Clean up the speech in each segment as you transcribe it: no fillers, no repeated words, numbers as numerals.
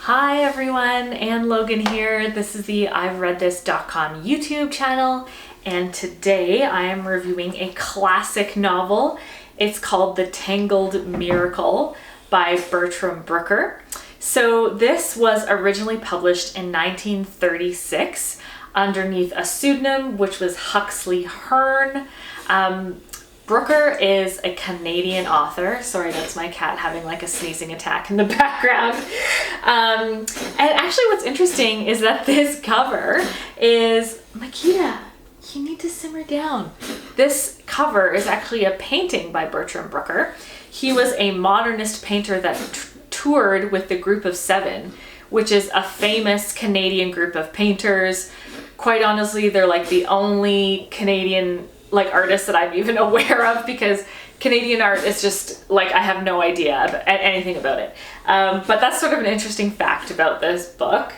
Hi everyone, Anne Logan here. This is the I'veReadThis.com YouTube channel, and today I am reviewing a classic novel. It's called The Tangled Miracle by Bertram Brooker. So this was originally published in 1936 underneath a pseudonym, which was Huxley Herne. Brooker is a Canadian author. Sorry, that's my cat having like a sneezing attack in the background. And actually what's interesting is that this cover is, Makita, you need to simmer down. This cover is actually a painting by Bertram Brooker. He was a modernist painter that toured with the Group of Seven, which is a famous Canadian group of painters. Quite honestly, they're like the only Canadian artists that I'm even aware of, because Canadian art is just I have no idea anything about it. But that's sort of an interesting fact about this book.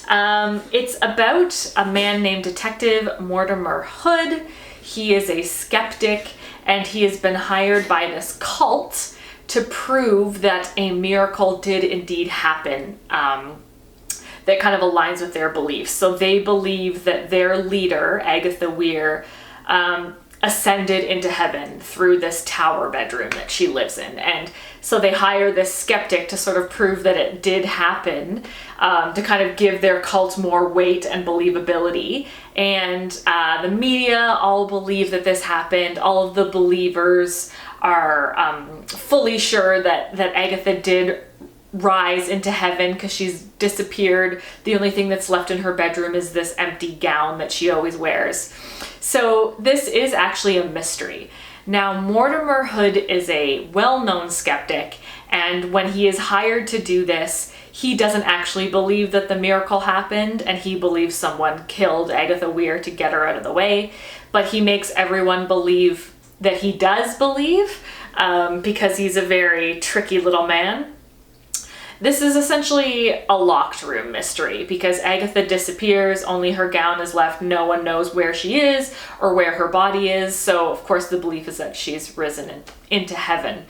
It's about a man named Detective Mortimer Hood. He is a skeptic, and he has been hired by this cult to prove that a miracle did indeed happen that kind of aligns with their beliefs. So they believe that their leader, Agatha Weir, ascended into heaven through this tower bedroom that she lives in. And so they hire this skeptic to sort of prove that it did happen, to kind of give their cult more weight and believability. And the media all believe that this happened. All of the believers are fully sure that Agatha did rise into heaven because she's disappeared. The only thing that's left in her bedroom is this empty gown that she always wears. So this is actually a mystery. Now, Mortimer Hood is a well-known skeptic, and when he is hired to do this, he doesn't actually believe that the miracle happened, and he believes someone killed Agatha Weir to get her out of the way, but he makes everyone believe that he does believe, because he's a very tricky little man. This is essentially a locked room mystery because Agatha disappears, only her gown is left, no one knows where she is or where her body is, so of course the belief is that she's risen into heaven.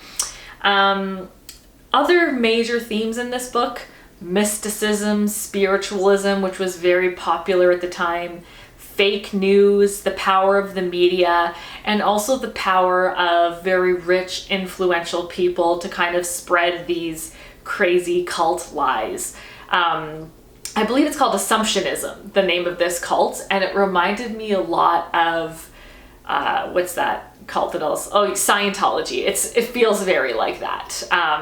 Other major themes in this book: mysticism, spiritualism, which was very popular at the time, fake news, the power of the media, and also the power of very rich, influential people to kind of spread these crazy cult lies. I believe it's called Assumptionism, the name of this cult, and it reminded me a lot of what's that cult that else? Oh, Scientology. It feels very like that.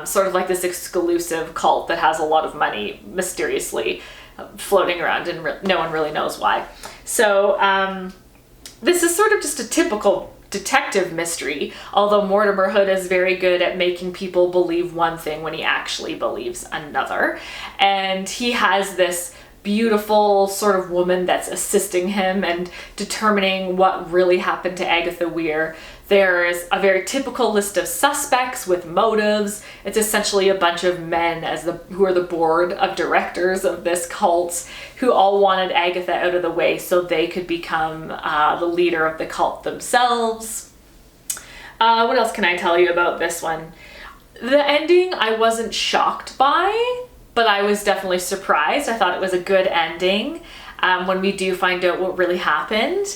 Sort of like this exclusive cult that has a lot of money mysteriously floating around, and no one really knows why. So this is sort of just a typical detective mystery, although Mortimer Hood is very good at making people believe one thing when he actually believes another. And he has this beautiful sort of woman that's assisting him and determining what really happened to Agatha Weir. There's a very typical list of suspects with motives. It's essentially a bunch of men who are the board of directors of this cult, who all wanted Agatha out of the way so they could become the leader of the cult themselves. What else can I tell you about this one? The ending I wasn't shocked by, but I was definitely surprised. I thought it was a good ending when we do find out what really happened.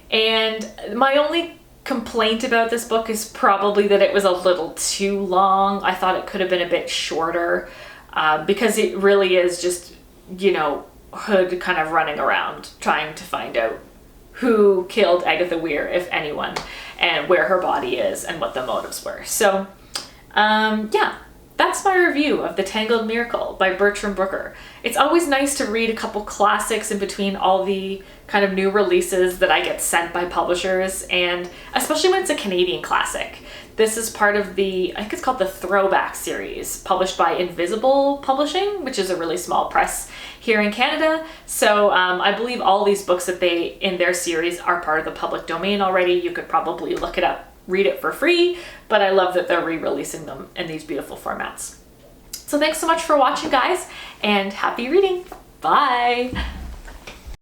And my only complaint about this book is probably that it was a little too long. I thought it could have been a bit shorter, because it really is just, Hood kind of running around trying to find out who killed Agatha Weir, if anyone, and where her body is and what the motives were. So, yeah. That's my review of The Tangled Miracle by Bertram Brooker. It's always nice to read a couple classics in between all the kind of new releases that I get sent by publishers, and especially when it's a Canadian classic. This is part of I think it's called the Throwback Series, published by Invisible Publishing, which is a really small press here in Canada. So I believe all these books that in their series are part of the public domain already. You could probably look it up, read it for free, but I love that they're re-releasing them in these beautiful formats. So thanks so much for watching, guys, and happy reading. Bye!